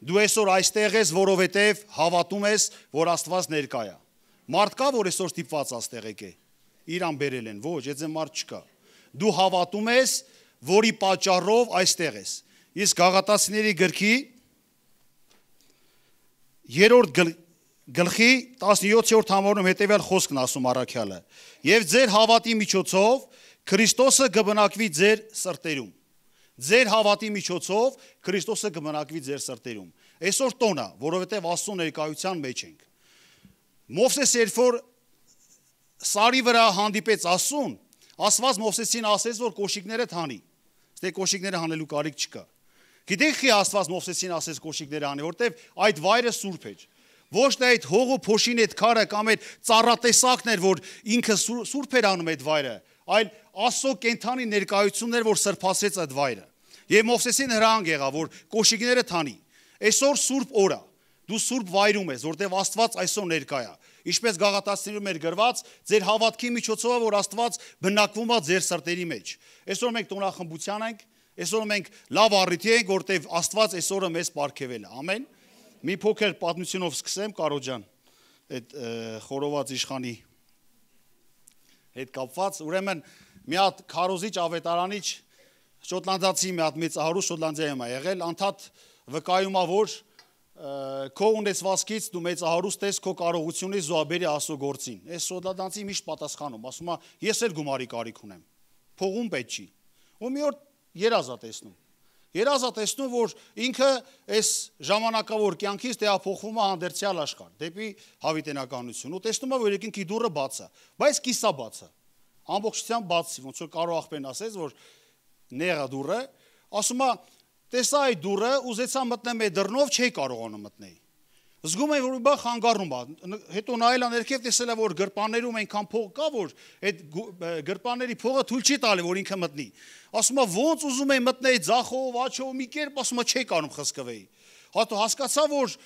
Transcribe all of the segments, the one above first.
Դու այսօր այստեղ ես, որովհետև հավատում ես, որ Աստված ներկա է։ Մարդ կա, որ այսօր ստիպված այստեղ եկե։ Իրան բերել են, ոչ, այդպես մարդ չկա։ Դու հավատում ես, որի պատճառով այստեղ ես։ Իսկ Գաղատացիների գրքի 3-րդ գլխի 17-րդ համարում հետևյալ խոսքն ասում առաքյալը. «Եվ ձեր հավատի միջոցով Քրիստոսը կբնակվի ձեր սրտերում»։ Ձեր հավատի միջոցով Քրիստոսը կբնակվի ձեր սրտերում։ Այսօր տոն է, որովհետև Աստծո ներկայության մեջ ենք։ Մովսես երբ որ սարի վրա հանդիպեց Աստծուն, Աստված Մովսեսին ասեց, որ կոշիկները հանի։ Ստե կոշիկները հանելու կարիք չկա։ Գիտեք խի Աստված Մովսեսին ասեց կոշիկները հանի, որտեվ այդ վայրը սուրբ էր։ Ոչ թե այդ հողու փոշին այդ քարը կամ այդ ծառատեսակն էր, որ ինքը սուրբ էր անում այդ վայրը, այլ Աստծո կենթանի ներկայությունն էր, որ սրբացրեց այդ վայրը։ Եվ Մովսեսին հրահանգ եղավ, որ կոշիկները հանի։ Այսօր սուրբ օր է։ Դու սուրբ վայրում ես, որտեղ Աստված այսօր ներկա է։ Ինչպես Գաղատացիներում էր գրված, ձեր հավատքի միջոցով որ Աստված բնակվում է ձեր սրտերի մեջ։ Այսօր մենք տոնախմբության ենք, այսօր մենք լավ առիթի ենք, որտեղ Աստված այսօրը մեզ պարգևել է։ Ամեն։ Մի փոքր պատմությունով սկսեմ, Կարո ջան, այդ խորոված իշխանի հետ կապված, ուրեմն մի հատ քարոզիչ ավետարանիչ շոտլանդացի մի հատ մեծահարուստ Շոտլանդիայում է եղել, անդադ վկայում է, որ քո ունեցվածքից դու մեծահարուստ ես, քո կարողությունից զոհաբերի Աստծո գործին։ Այս շոտլանդացի միշտ պատասխանում, ասում է, ես էլ գումարի կարիք ունեմ։ Փողում պետք չի։ Ու մի օր երազա տեսնում։ Երազա տեսնում, որ ինքը այս ժամանակավոր կյանքից տեղափոխվում է հանդերձյալ աշխարհ, դեպի հավիտենականություն։ Ու տեսնում է, որ երկինքի դուռը բաց է, բայց կիսա բաց է։ Ամբողջությամբ բացի, ոնց որ Կարո աղբեն ասեց, որ նեղա դուռը, ասում է, տեսա այդ դուռը, ուզեցա մտնեմ այդ դռնով, չի կարողանում մտնել։ Զգում եմ, որ մի բան խանգարում է։ Հետո նայելա ներքև տեսել է, որ գրպաններում այնքան փող կա, որ այդ գրպանների փողը թույլ չի տալի, որ ինքը մտնի։ Ասում է, ոնց ուզում եմ մտնել ձախով, աչով, մի կերպ, ասում է, չի կարող խսկվեի։ Հատո հասկացա, որ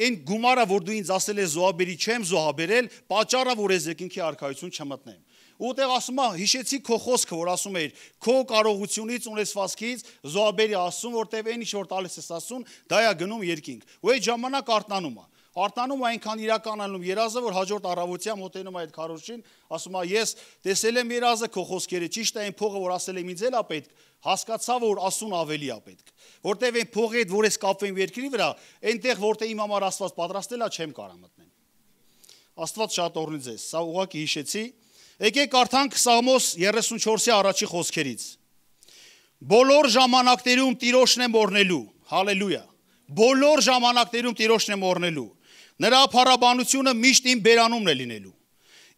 այն գումարը, որ դու ինձ ասել ես զոհաբերի չեմ զոհաբերել, պատճառը, որ ես երկինքի արքայություն չմտնեմ։ Ուտեղ ասում է, հիշեցի քո խոսքը, որ ասում էր, քո կարողությունից ունեցվածքից զոհաբերի Աստծուն, որտեղ այն ինչ որ տալիս ես Աստծուն, դա է գնում երկինք։ Ու այդ ժամանակ արթնանում է։ Արթնանում է այնքան իրականանում երազը, որ հաջորդ առավոտյան մոտենում է այդ քարոզչին, ասում է, ես տեսել եմ երազը, քո խոսքերը ճիշտ է, այն փողը, որ ասել եմ ինձ էլ է պետք, հասկացա, որ Աստծուն ավելի է պետք։ Որտեղ այն փողի հետ, որ ես կապվեմ երկրի վրա, այնտեղ, որտեղ իմ համար Աստված պատրաստել է, չեմ կարող մտնել։ Աստված շատ օրհնի ձեզ։ Սա ուղղակի հիշեցի։ Եկեք կարդանք Սաղմոս 34-ի առաջի խոսքերից։ Բոլոր ժամանակներում Տիրոջն եմ օրհնելու, հալելույա։ Բոլոր ժամանակներում Տիրոջն եմ օրհնելու։ Նրա փառաբանությունը միշտ իմ բերանումն է լինելու։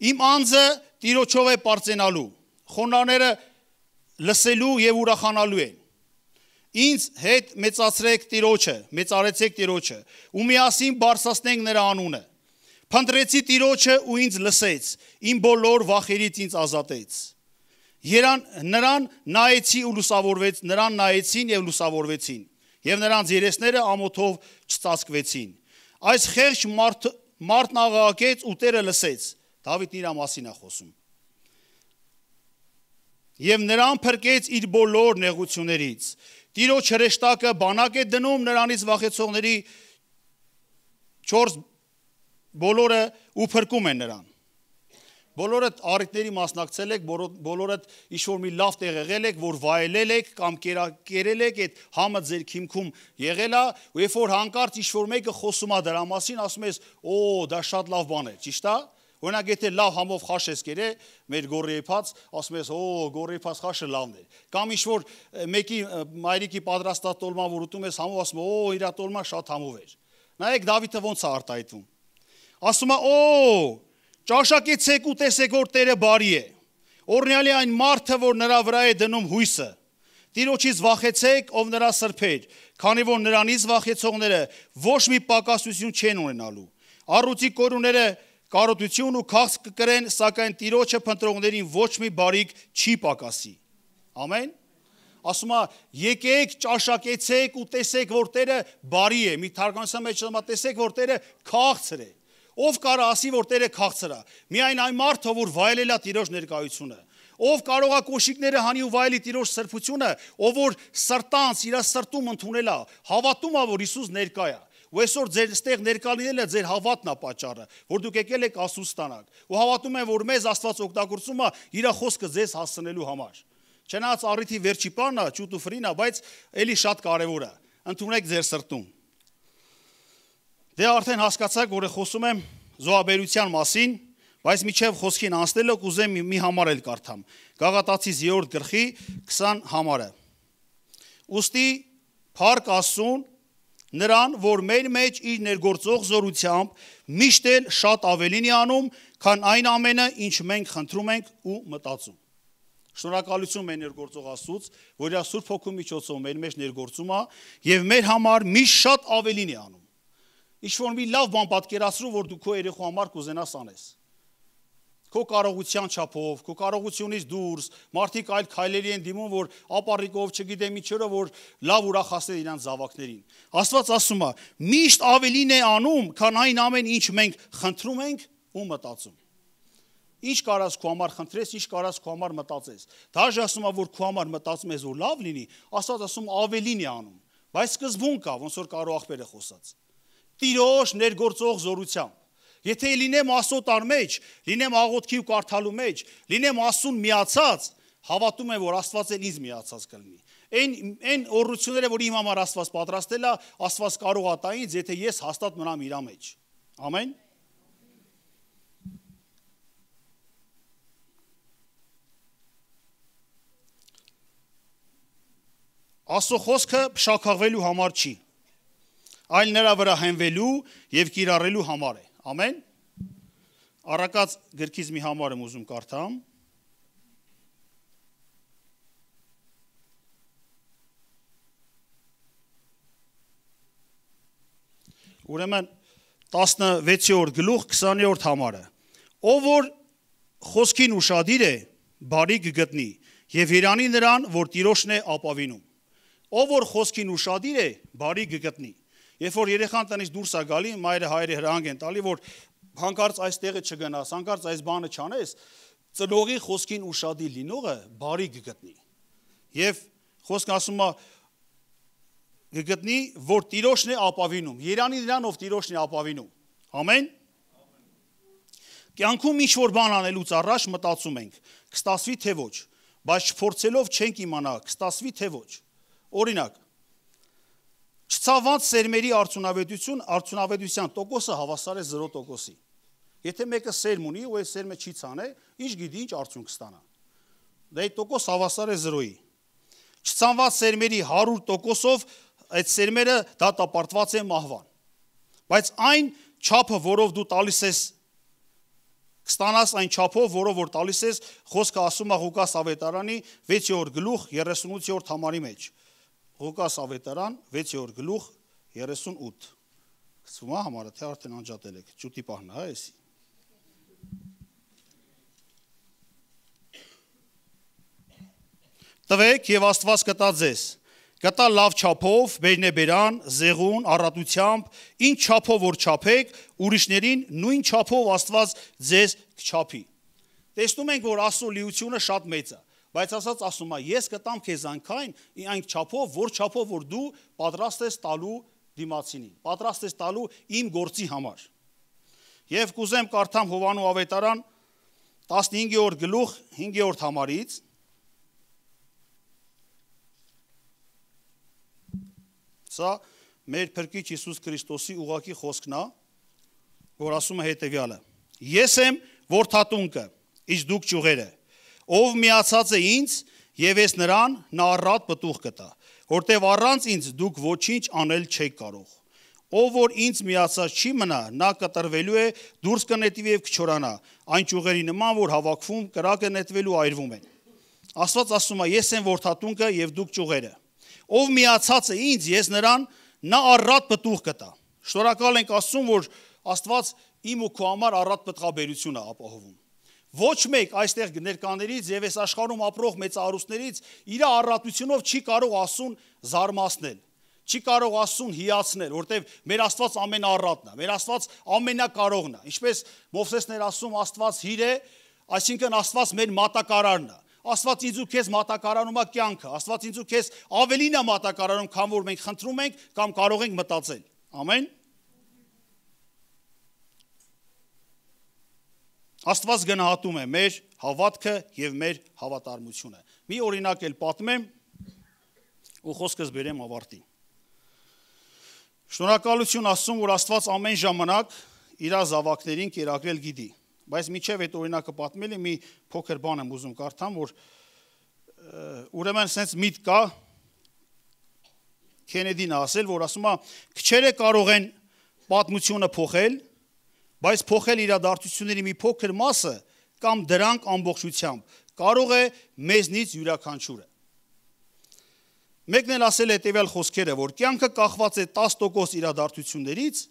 Իմ անձը Տիրոջով է պարծենալու, խոնարհները լսելու եւ ուրախանալու են։ Ինձ հետ մեծացրեք Տիրոջը, մեծարեցեք Տիրոջը, ու միասին բարձրացնենք նրա անունը։ Փնտրեցի Տիրոջը ու ինձ լսեց, իմ բոլոր վախերից ինձ ազատեց։ Նրան նայեցի ու լուսավորվեց, նրան նայեցին եւ լուսավորվեցին, եւ նրանց երեսները ամոթով չծածկվեցին։ Այս խեղճ մարդն աղաղակեց ու Տերը լսեց։ Դավիթն իր մասին է խոսում։ Եվ նրան փրկեց իր բոլոր նեղություններից։ Տիրոջ հրեշտակը բանակ է դնում նրանից վախեցողների 4 բոլորը ու փրկում են նրան։ Բոլորդ առիթների մասնակցել եք, բոլորդ ինչ-որ մի լավ տեղ եղել եք, որ վայելել եք կամ կերել եք, այդ համը ձեր քիմքում եղել է, ու երբ որ հանկարծ ինչ-որ մեկը խոսում է դրա մասին, ասում ես, օ, դա շատ լավ բան է, ճիշտ է։ Օրինակ եթե լավ համով խաշ ես կերել, մեր գորիեփած, ասում ես, օ, գորիեփած խաշը լավն է։ Կամ ինչ-որ մեկի մայրիկի պատրաստած տոլման, որ ուտում ես համով, ասում օ, իր տոլման շատ համով էր։ Նայեք Դավիթը ոնց է արտահայտվում։ Ասում է, օ, ճաշակեցեք ու տեսեք, որ Տերը բարի է։ Օրհնյալ է այն մարդը, որ նրա վրա է դնում հույսը։ Տիրոջից վախեցեք, ով նրա սրբեր, քանի որ նրանից վախեցողները ոչ մի պակասություն չեն ունենալու։ Առուծի կորուները կարոտություն ու քաղց կկրեն, սակայն Տիրոջը փնտրողներին ոչ մի բարիք չի պակասի։ Ամեն։ Ասում է, եկեք, ճաշակեցեք ու տեսեք, որ Տերը բարի է։ Մի թարգմանության մեջ ասում է, տեսեք, որ Տերը քաղցր է։ Ով կարա ասի, որ Տերը քաղցր է։ Միայն այն մարդը, որ վայելել է Տիրոջ ներկայությունը։ Ով կարող է կոշիկները հանի ու վայելի Տիրոջ սրբությունը, ով որ սրտանց իր սրտում ընդունել է, հավատում է, որ Հիսուս ներկա է։ Ու այսօր ձեր ստեղ ներկա լինելը ձեր հավատն է պատճառը, որ դուք եկել եք Աստծուն ստանալ։ Ու հավատում եմ, որ մեզ Աստված օգտագործում է իր խոսքը ձեզ հասցնելու համար։ Չնայած առիթի վերջի բանն է, ճուտ ու ֆրին է, բայց էլի շատ կարևոր է։ Ընդունեք ձեր սրտում։ Դե արդեն հասկացաք, որ խոսում եմ զոհաբերության մասին, բայց միջև խոսքին անցնելը կուզեմ մի համար էլ կարդամ։ Գաղատացիս 3-րդ գլխի 20 համարը։ Ուստի փառք Աստծուն նրան, որ մեր մեջ իր ներգործող զորությամբ միշտ էլ շատ ավելին է անում, քան այն ամենը, ինչ մենք խնդրում ենք ու մտածում։ Շնորհակալություն մեր ներգործող Աստծուց, որ իր Սուրբ Հոգու միջոցով մեր մեջ ներգործում է եւ մեր համար միշտ շատ ավելին է անում։ Ինչ-որ մի լավ բան պատկերացրու, որ դու քո երեխու համար կուզենաս անես։ Քո կարողության չափով, քո կարողությունից դուրս, մարդիկ այլ քայլերի են դիմում, որ ապառիկով, չգիտեմ ինչերը, որ լավ ուրախացնել իրանց զավակներին։ Աստված ասում է, միշտ ավելին է անում, քան այն ամեն ինչ մենք խնդրում ենք ու մտածում։ Ինչ կարաս քո համար խնդրես, ինչ կարաս քո համար մտածես։ Դաժե ասում է, որ քո համար մտածում ես, որ լավ լինի, Աստված ասում ավելին է անում։ Բայց սկզբուն կա, ոնց որ Կարո աղբերը խոսած։ Տիրոջ ներգործող զորությամբ։ Եթե լինեմ Աստծո տար մեջ, լինեմ աղոթքի ու կարդալու մեջ, լինեմ Աստծուն միացած, հավատում եմ, որ Աստված էլ ինձ միացած կլինի։ Այն օրությունները, որ իմ համար Աստված պատրաստել է, Աստված կարող է տա ինձ, եթե ես հաստատ մնամ իր մեջ։ Ամեն։ Աստծո խոսքը փշաքաղվելու համար չի, այլ նրա վրա հենվելու եւ կիրառելու համար է։ Ամեն։ Առակաց գրքից մի համար եմ ուզում կարդամ։ Ուրեմն 16-րդ գլուխ 20-րդ համարը։ Ով որ խոսքին ուշադիր է, բարի կգտնի եւ երանի նրան, որ Տիրոջն է ապավինում։ Ով որ խոսքին ուշադիր է, բարի կգտնի։ Երբ որ երեխան տնից դուրս է գալի, մայրը հայրը հրահանգ են տալի, որ հանկարծ այս տեղը չգնաս, հանկարծ այս բանը չանես, ծնողի խոսքին ուշադիր լինողը բարի կգտնի։ Եվ խոսքն ասում է կգտնի, որ Տիրոջն է ապավինում։ Երանի նրան, ով Տիրոջն է ապավինում։ Ամեն։ Կյանքում ինչ որ բան անելուց առաջ մտածում ենք, կստացվի թե ոչ, բայց չփորձելով չենք իմանա, կստացվի թե ոչ։ Օրինակ, չցավված սերմերի արդյունավետության տոկոսը հավասար է 0%-ի։ Եթե մեկը սերմ ունի ու այս սերմը չի ցանե, ինչ գիտի ինչ արդյունք կստանա։ Դա այդ տոկոս հավասար է 0-ի։ Չցանված սերմերի 100%-ով այդ սերմերը դատապարտված են մահվան։ Բայց այն չափը, որով դու տալիս ես կստանաս այն չափով, որով որ տալիս ես, խոսքը ասում է Ղուկաս ավետարանի 6-րդ գլուխ 38-րդ համարի մեջ։ Ղուկաս ավետարան 6-րդ գլուխ 38։ Գցվում է համարը, թե արդեն անջատել եք, ճուտի պահն է, էսի։ Տվեք եւ Աստված կտա ձեզ։ Կտա լավ չափով, բերնեբերան, զեղուն, առատությամբ, ինչ չափով որ չափեք, ուրիշներին նույն չափով Աստված ձեզ կչափի։ Տեսնում ենք, որ Աստծո լիությունը շատ մեծ է, բայց Աստված ասում է, ես կտամ քեզ այն չափով, որ դու պատրաստ ես տալու դիմացինին, պատրաստ ես տալու իմ գործի համար։ Եվ կուզեմ կարդամ Հովանու ավետարան 15-րդ գլուխ 5-րդ համարից։ Սա մեր Փրկիչ Հիսուս Քրիստոսի ուղղակի խոսքն է, որ ասում է հետևյալը. Ես եմ որդատունկը, իսկ դուք ճյուղերը, ով միացած է ինձ եւ ես նրան, նա առատ պտուղ կտա, որտեվ առանց ինձ դուք ոչինչ անել չեք կարող։ Ով որ ինձ միացած չի մնա, նա կտրվելու է, դուրս կնետվի եւ կչորանա, այն ճյուղերի նման, որ հավաքվում, կրակը նետվելու այրվում են։ Աստված ասում է, ես եմ որդատունկը եւ դուք ճյուղերը։ Ով միացած է ինձ, ես նրան, նա առատ պտուղ կտա։ Շնորհակալ ենք Աստծուն, որ Աստված իմ ու քո համար առատ պտղաբերություն է ապահովում։ Ոչ մեկ այստեղ ներկաներից եւ այս աշխարհում ապրող մեծարուսներից իր առատությունով չի կարող Աստծուն զարմացնել, չի կարող Աստծուն հիացնել, որտեվ մեր Աստված ամենաառատն է, մեր Աստված ամենակարողն է։ Ինչպես Մովսեսն էր ասում, Աստված հիր է, այսինքն Աստված մեր մատակարարն է։ Աստված ինձ ու քեզ մատակարարում է կյանքը, Աստված ինձ ու քեզ ավելին է մատակարարում, քան որ մենք խնդրում ենք կամ կարող ենք մտածել։ Ամեն։ Աստված գնահատում է մեր հավատքը եւ մեր հավատարմությունը։ Մի օրինակ էլ պատմեմ ու խոսքս բերեմ ավարտին։ Շնորհակալություն Աստծուն, որ Աստված ամեն ժամանակ իր զավակներին կերակրել գիտի։ Բայց միջև այդ օրինակը պատմելը մի փոքր բան եմ ուզում կարդամ, որ ուրեմն sense միտ կա Քենեդին ասել, որ ասում է, քչերը կարող են պատմությունը փոխել, բայց փոխել իրադարձությունների մի փոքր մասը կամ դրանք ամբողջությամբ կարող է մեզնից յուրաքանչյուրը։ Մեկն էլ ասել է հետևյալ խոսքերը, որ կյանքը կախված է 10% իրադարձություններից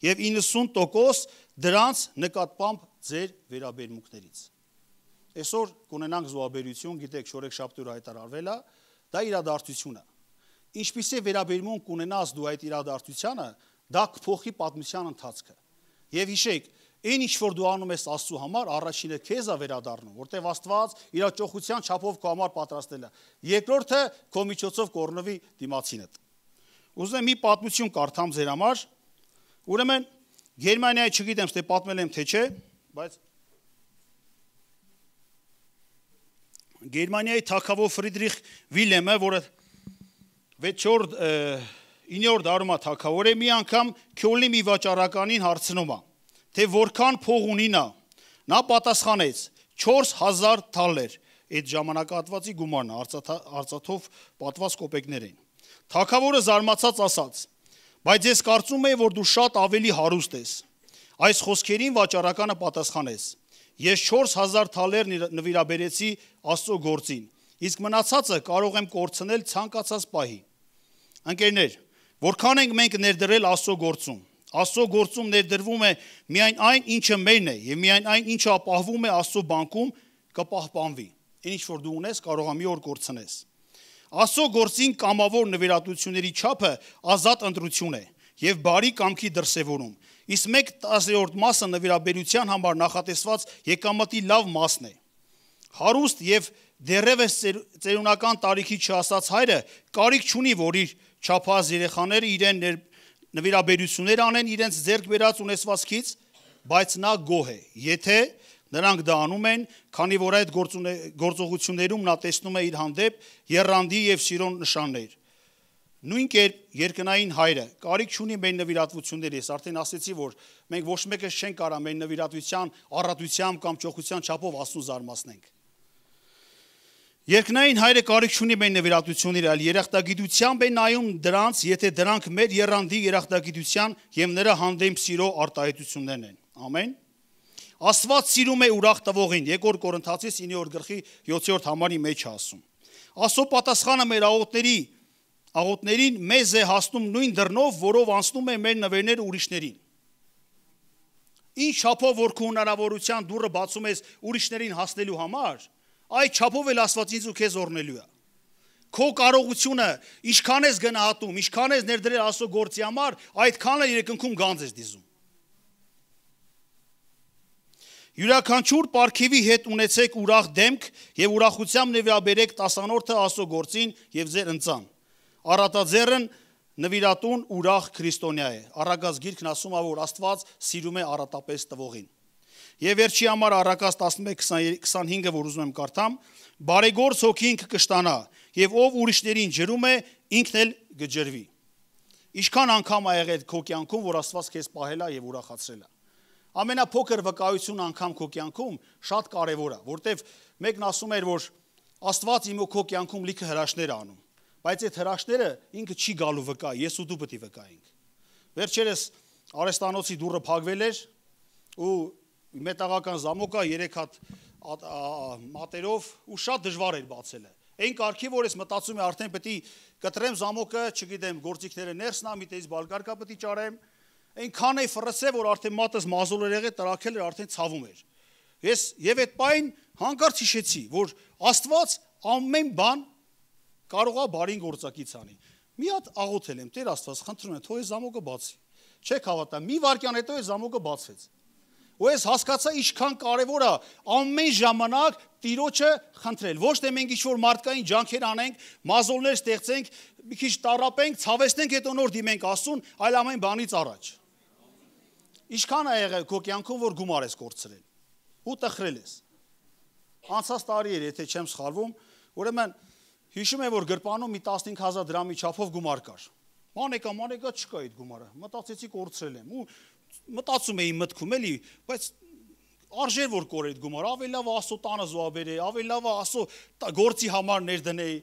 եւ 90% դրանց նկատմամբ ձեր վերաբերմունքներից։ Այսօր կունենանք զոհաբերություն, գիտեք, շորեքշաբթի հայտարարվել է, դա իրադարձություն է։ Ինչպիսի վերաբերմունք կունենաս դու այդ իրադարձությանը, դա կփոխի պատմության ընթացքը։ Եվ հիշեք, այն ինչ որ դու անում ես Աստծո համար, առաջինը քեզ է վերադառնում, որտեղ Աստված իր ճոխության չափով քո համար պատրաստել է։ Երկրորդը քո միջոցով կօրնվի դիմացինդ։ Ուզում եմ մի պատմություն կարդամ ձեր համար։ Ուրեմն Գերմանիայի չգիտեմ, թե պատմել եմ թե չէ, բայց Գերմանիայի թագավոր Ֆրիդրիխ Վիլհելմը, որը 9-րդ դարում թագավոր է, մի անգամ Քյոլնի մի վաճառականին հարցնում է, թե որքան փող ունի նա։ Նա պատասխանեց 4000 թալեր, այդ ժամանակահատվածի գումարն է, արծաթով պատված կոպեկներ էին։ Թագավորը զարմացած ասաց. բայց ես կարծում եմ, որ դու շատ ավելի հարուստ ես։ Այս խոսքերին վաճառականը պատասխանեց. ես 4000 թալեր նվիրաբերեցի Աստծո գործին, իսկ մնացածը կարող եմ կորցնել ցանկացած պահի։ Ընկերներ, որքան ենք մենք ներդրել Աստծո գործում։ Աստծո գործում ներդրվում է միայն այն, ինչը մերն է, եւ միայն այն, ինչը ապահվում է Աստծո բանկում, կպահպանվի։ Ինչ որ դու ունես, կարող է մի օր կորցնես։ Աստծո գործին կամավոր նվիրատվությունների չափը ազատ ընտրություն է եւ բարի կամքի դրսեւորում։ Իսկ 1/10 մասը նվիրաբերության համար նախատեսված եկամտի լավ մասն է։ Հարուստ եւ դեռևս ծերունական տարիքի չհասած հայրը կարիք չունի, որ իր չափահաս երեխաները իրեն նվիրաբերություններ անեն իրենց ձեռք բերած ունեցվածքից, բայց նա գոհ է, եթե նրանք դա անում են, քանի որ այդ գործողություններում նա տեսնում է իր հանդեպ եռանդի եւ սիրո նշաններ։ Նույն կերպ երկնային հայրը կարիք չունի մեր նվիրատվությունների, ես արդեն ասեցի, որ մենք ոչ մեկը չենք կարող մեր նվիրատվության առատությամբ կամ ճոխության չափով Աստծուն զարմացնենք։ Երկնային հայրը կարիք չունի մեր նվիրատվությունների, այլ երախտագիտությամբ է նայում դրանց, եթե դրանք մեր եռանդի երախտագիտության եւ նրա հանդեպ սիրո արտահայտություններն են։ Ամեն։ Աստված սիրում է ուրախ տվողին, 2 Կորինթացիս 9-րդ համարի մեջ ասում։ Աստծո պատասխանը մեր աղոթներին մեզ է հասնում նույն դռնով, որով անցնում է մեր նվերները ուրիշներին։ Ինչ չափով որ քո հնարավորության դուռը բացում ես ուրիշներին հասնելու համար, այդ չափով էլ Աստված ինձ ու քեզ օրնելու է։ Քո կարողությունը ինչքան ես գնահատում, ինչքան ես ներդրել Աստծո գործի համար, այդքան էլ երկնքում գանձ ես դիզում։ Յուրաքանչյուր պարգևի հետ ունեցեք ուրախ դեմք եւ ուրախությամբ նվիրաբերեք 10-րդը Աստծո գործին եւ ձեր ընծան։ Առատաձեռն նվիրատուն ուրախ քրիստոնյա է։ Առակաց գիրքն ասում է, որ Աստված սիրում է առատապես տվողին։ Եվ վերջի համար Առակաց 11:25-ը, որ ուզում եմ կարդամ, բարեգործ հոգին կշտանա եւ ով ուրիշներին ջրում է, ինքն էլ կջրվի։ Ինչքան անգամ ա եղել քո կյանքում, որ Աստված քեզ պահել է եւ ուրախացրել է։ Ամենափոքր վկայությունը անգամ քո կյանքում շատ կարևոր է, որտեվ մեկն ասում էր, որ Աստված իմ ու քո կյանքում լիքը հրաշքներ անում, բայց այդ հրաշքները ինքը չի գալու վկա, ես ու դու պետք է վկայենք։ Վերջերս արեստանոցի դուռը փակվել էր ու մետաղական զամոկը 3 հատ մատերով ու շատ դժվար էր բացելը։ Այն կարգի, որ ես մտածում եմ արդեն պետք է կտրեմ զամոկը, չգիտեմ, գործիքները ներսնա, միտից բալկարկա պետք է ճարեմ։ Այնքան է ֆրսե, որ արդեն մատս մազոլ էր եղել, տրաքել էր, արդեն ցավում էր։ Ես եւ այդ պայն հանկարծ հիշեցի, որ Աստված ամեն բան կարող է բարին գործակից անի։ Մի հատ աղոթել եմ, Տեր Աստված, խնդրում եմ, թող այս զամոկը բացի։ Չեք հավատա, մի վայրկյան հետո այս զամոկը բացվեց։ ու ես հասկացա ինչքան կարևոր է ամեն ժամանակ Տիրոջը խնդրել։ Ոչ թե մենք ինչ-որ մարդկային ջանքեր անենք, մազոլներ ստեղծենք, մի քիչ տառապենք, ցավեցնենք, հետո նոր դիմենք Աստծուն, այլ ամեն բանից առաջ։ Ինչքան է եղել քո կյանքում, որ գումար ես կորցրել ու տխրել ես։ Անցած տարի էր, եթե չեմ սխալվում, ուրեմն հիշում եմ, որ գրպանում մի 15000 դրամի չափով գումար կար։ Մանեկա չկա այդ գումարը։ Մտածեցի կորցրել եմ ու մտածում էի մտքում էլի, բայց արժեր որ կորեր այդ գումարը, ավելի լավ Աստծո տանը զոհաբերեի, ավելի լավ Աստծո գործի համար ներդնեի։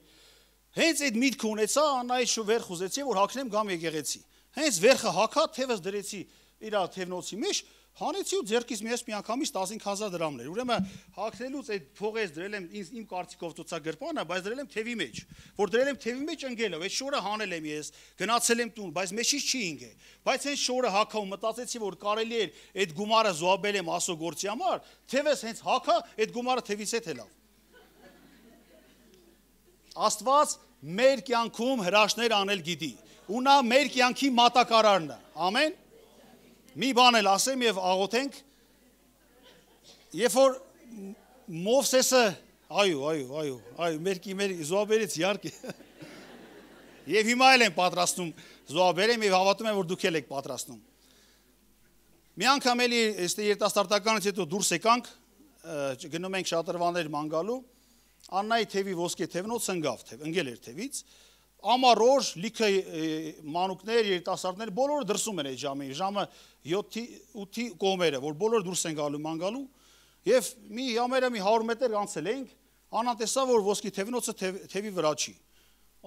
Հենց այդ միտքը ունեցա, անայդ վերխ ուզեցի, որ հագնեմ գամ եկեղեցի։ Հենց վերխը հագա, թևս դրեցի իր թևնոցի մեջ, հանեցի ու ձեռքից մի անգամից 15000 դրամներ։ Ուրեմն հագնելուց այդ փողես դրել եմ իմ կարծիքով ծոցա գրպանը, բայց դրել եմ թևի մեջ, որ դրել եմ թևի մեջ ընկելով, այդ շորը հանել եմ ես, գնացել եմ տուն, բայց մեջից չի ինգե։ Բայց հենց շորը հագա ու մտածեցի, որ կարելի է այդ գումարը զոհաբել եմ Աստծո գործի համար, թևս հենց հագա, այդ գումարը թևից հետ է լավ։ Աստված մեր կյանքում հրաշքներ անել գիտի, ու նա մեր կյանքի մատակարարն է։ Ամեն։ Մի բան էլ ասեմ եւ աղոթենք, երբ որ Մովսեսը, այո, մեր զոհաբերից իհարկե։ Եվ հիմա էլ եմ պատրաստում զոհաբերեմ եւ հավատում եմ, որ դուք էլ եք պատրաստում։ Մի անգամ էլի երիտասարդականից հետո դուրս եկանք, գնում ենք շատրվաններ ման գալու, Աննայի թևի ոսկե թևնոց ընկել էր թևից, ամառոր լիքը մանուկներ, երիտասարդներ, բոլորը դրսում են այդ ժամին, ժամը 7-8-ի կողմերը, որ բոլորը դուրս են գալու ման գալու, եւ մի համարը մի 100 մետր անցել ենք, Անան տեսա, որ ոսկի թևնոցը թևի վրա չի։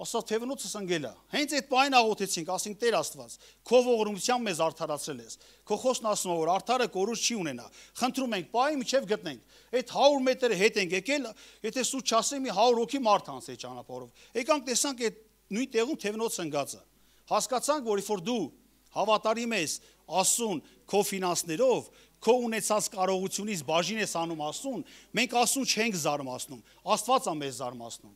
Ասա թևնոցս ընկել է։ Հենց այդ պայն աղոթեցինք, ասենք Տեր Աստված, քո ողորմությամբ մեզ արդարացրել ես։ Քո խոսքն ասում է, որ արդարը կորուս չի ունենա։ Խնդրում ենք, պայի միջև գտնենք։ Այդ 100 մետր հետ ենք եկել, եթե սուտ չասեմ, մի 100 հոգի մարդ անց այդ ճանապարհով։ Եկանք տեսանք այդ նույն տեղում թևնոցը ընկածը։ Հասկացանք, որ if դու հավատարիմ ես Աստծուն քո ֆինանսներով, քո ունեցած կարողությունից բաժին ես անում Աստծուն, մենք Աստծուն չենք զարմացնում, Աստված է մեզ զարմացնում։